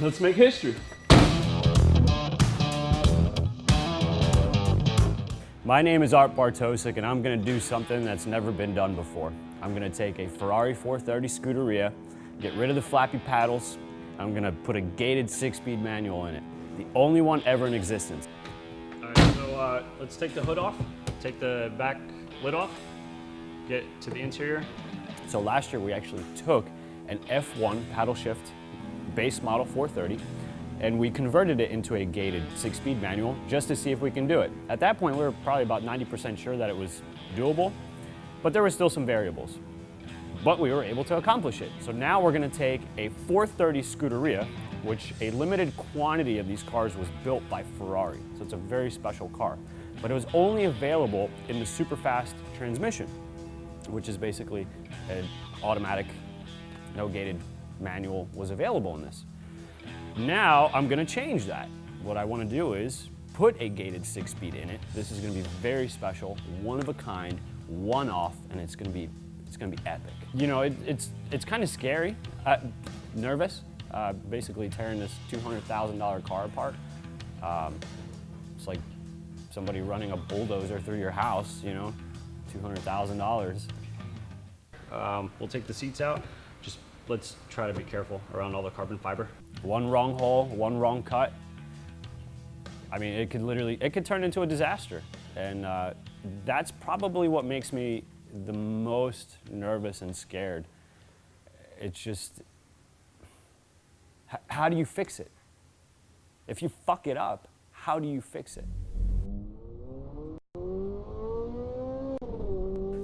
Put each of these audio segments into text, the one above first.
Let's make history. My name is Art Bartosik, and I'm going to do something that's never been done before. I'm going to take a Ferrari 430 Scuderia, get rid of the flappy paddles. I'm going to put a gated 6-speed manual in it, the only one ever in existence. All right, so let's take the hood off, take the back lid off, get to the interior. So last year we actually took an F1 paddle shift base model 430, and we converted it into a gated 6-speed manual just to see if we can do it. At that point, we were probably about 90% sure that it was doable, but there were still some variables. But we were able to accomplish it. So now we're gonna take a 430 Scuderia, which a limited quantity of these cars was built by Ferrari. So it's a very special car. But it was only available in the super fast transmission, which is basically an automatic, no gated manual was available in this. Now I'm gonna change that. What I wanna do is put a gated 6-speed in it. This is gonna be very special, one of a kind, one off, and it's gonna be epic. You know, it's kind of scary, nervous, basically tearing this $200,000 car apart. It's like somebody running a bulldozer through your house, you know, $200,000. We'll take the seats out. Just let's try to be careful around all the carbon fiber. One wrong hole, one wrong cut. I mean, it could turn into a disaster. And that's probably what makes me the most nervous and scared. It's just, how do you fix it? If you fuck it up, how do you fix it?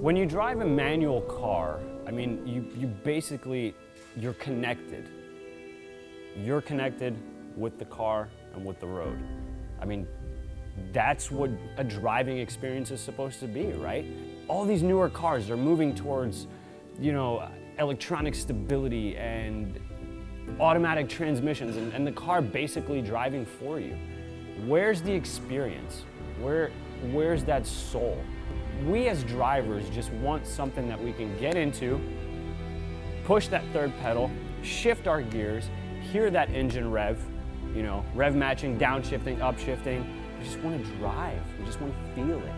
When you drive a manual car, I mean, you basically, you're connected. You're connected with the car and with the road. I mean, that's what a driving experience is supposed to be, right? All these newer cars, they're moving towards, you know, electronic stability and automatic transmissions and the car basically driving for you. Where's the experience? Where's that soul? We as drivers just want something that we can get into, push that third pedal, shift our gears, hear that engine rev, you know, rev matching, downshifting, upshifting. We just want to drive. We just want to feel it.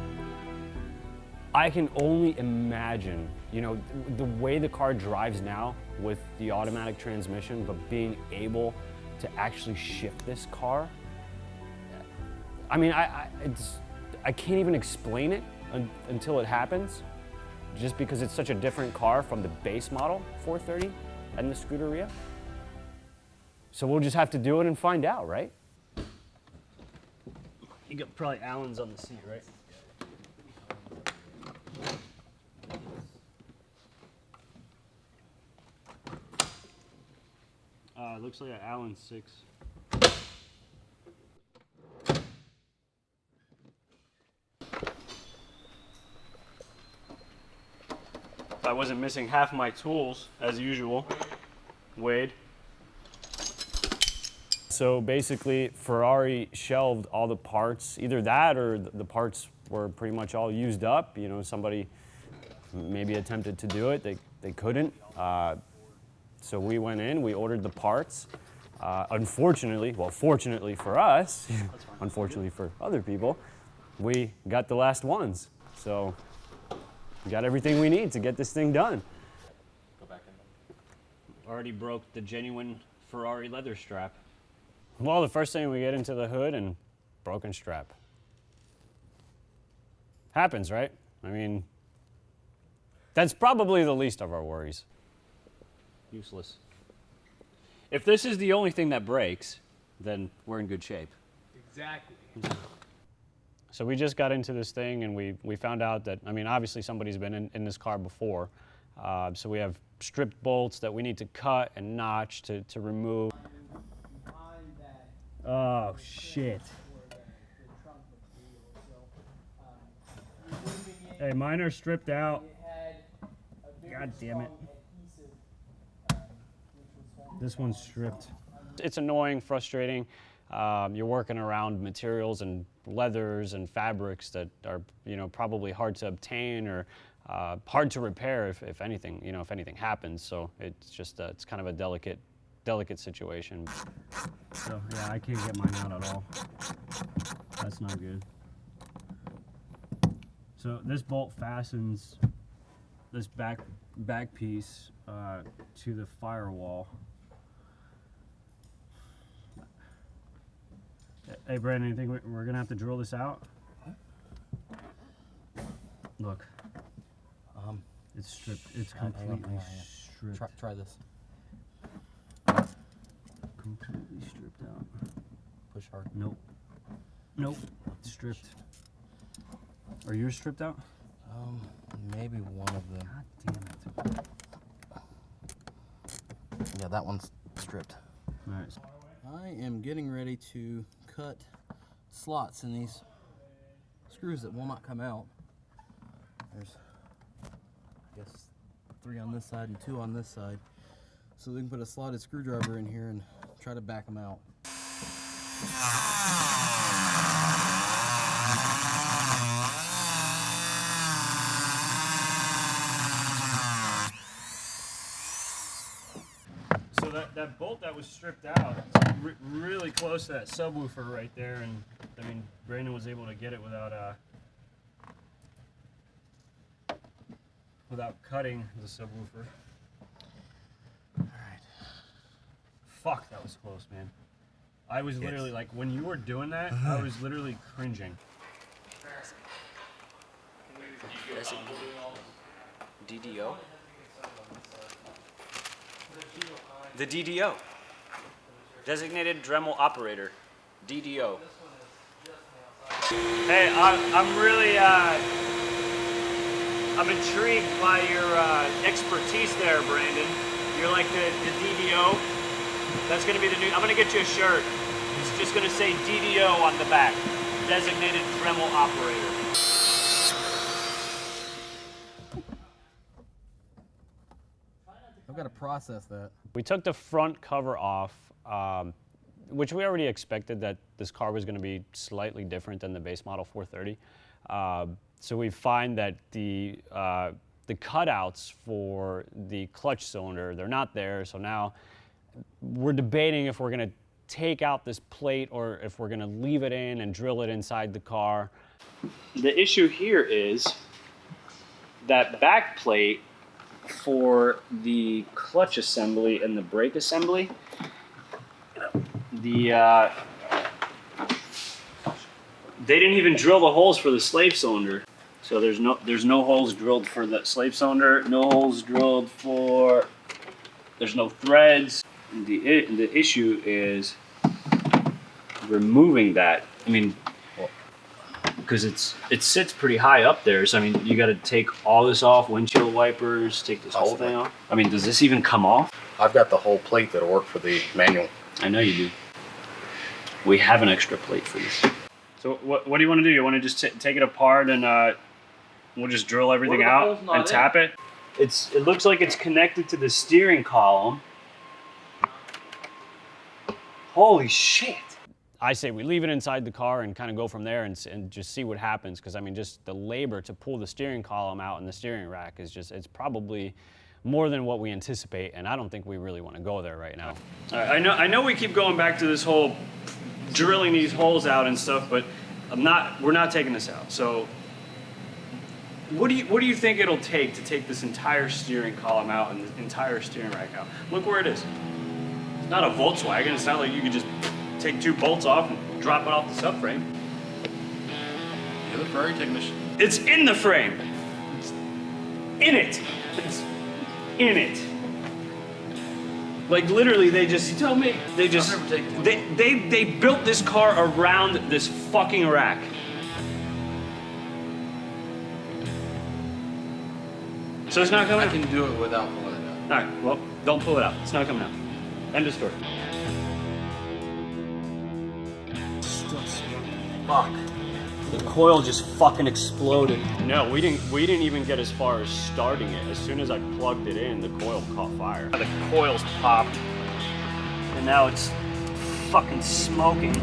I can only imagine, you know, the way the car drives now with the automatic transmission, but being able to actually shift this car. I mean, I can't even explain it until it happens, just because it's such a different car from the base model 430 and the Scuderia. So we'll just have to do it and find out, right? You got probably Allen's on the seat, right? It looks like Allen's 6. If I wasn't missing half my tools, as usual, Wade. So basically, Ferrari shelved all the parts, either that or the parts were pretty much all used up. You know, somebody maybe attempted to do it, they couldn't. So we went in, we ordered the parts. Unfortunately, well, fortunately for us, unfortunately for other people, we got the last ones. So we got everything we need to get this thing done. Go back in. Already broke the genuine Ferrari leather strap. Well, the first thing we get into the hood and broken strap. Happens, right? I mean, that's probably the least of our worries. Useless. If this is the only thing that breaks, then we're in good shape. Exactly. So we just got into this thing and we found out that, I mean, obviously somebody's been in this car before. So we have stripped bolts that we need to cut and notch to remove. Oh, shit. Hey, mine are stripped out. God damn it. This one's stripped. It's annoying, frustrating. You're working around materials and leathers and fabrics that are, you know, probably hard to obtain or hard to repair if anything, you know, if anything happens. So it's just, it's kind of a delicate delicate situation. So yeah, I can't get mine out at all. That's not good. So this bolt fastens this back piece to the firewall. Hey Brandon, you think we're gonna have to drill this out? Look. It's stripped. It's completely stripped. Try this. Completely stripped out. Push hard. Nope. Nope. It's stripped. Are yours stripped out? Maybe one of them. God damn it. Yeah, that one's stripped. All right. I am getting ready to cut slots in these screws that will not come out. There's, I guess, 3 on this side and 2 on this side. So we can put a slotted screwdriver in here and try to back them out. So that bolt that was stripped out, it's really close to that subwoofer right there, and I mean Brandon was able to get it without cutting the subwoofer. All right. Fuck, that was close, man. I was literally like, when you were doing that, I was literally cringing. DDO? The DDO. Designated Dremel Operator. DDO. Hey, I'm really, I'm intrigued by your expertise there, Brandon. You're like the DDO. That's gonna be the new, I'm gonna get you a shirt. It's just gonna say DDO on the back. Designated Dremel Operator. I've got to process that. We took the front cover off, which we already expected that this car was going to be slightly different than the base model 430. So we find that the cutouts for the clutch cylinder, they're not there. So now we're debating if we're going to take out this plate or if we're going to leave it in and drill it inside the car. The issue here is that back plate for the clutch assembly and the brake assembly, they didn't even drill the holes for the slave cylinder. So there's no holes drilled for the slave cylinder, no holes drilled for, there's no threads. The issue is removing that. I mean, because it sits pretty high up there, so I mean you got to take all this off, windshield wipers, take this whole thing off. I mean, does this even come off? I've got the whole plate that'll work for the manual. I know you do. We have an extra plate for this. So what do you want to do? You want to just take it apart and we'll just drill everything out and tap it? It looks like it's connected to the steering column. Holy shit. I say we leave it inside the car and kind of go from there and just see what happens, because I mean just the labor to pull the steering column out and the steering rack is just, it's probably more than what we anticipate, and I don't think we really want to go there right now. I know we keep going back to this whole drilling these holes out and stuff, but we're not taking this out. So what do you think it'll take to take this entire steering column out and the entire steering rack out? Look where it is. It's not a Volkswagen. It's not like you could just take 2 bolts off and drop it off the subframe. You're the Ferrari technician. It's in the frame. It's in it. It's in it. Like literally, they just. You tell me. They just. They built this car around this fucking rack. So it's not coming out. I can do it without pulling it out. All right. Well, don't pull it out. It's not coming out. End of story. Fuck. The coil just fucking exploded. No, we didn't even get as far as starting it. As soon as I plugged it in, the coil caught fire. The coil's popped, and now it's fucking smoking.